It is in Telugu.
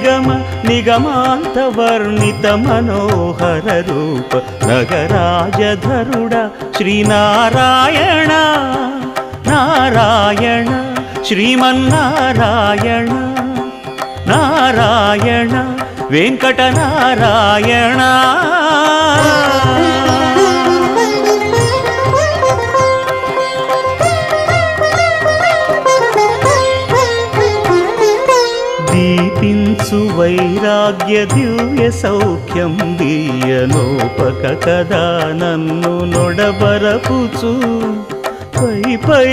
నిగమ నిగమాంత వర్ణిత మనోహర రూప నగరాజధరుడ శ్రీనారాయణ నారాయణ శ్రీమన్నారాయణ నారాయణ వెంకటనారాయణ. దీపించు వైరాగ్య దివ్య సౌఖ్యం దీయనోపక కదా నన్ను నొడబరపుచు పై పై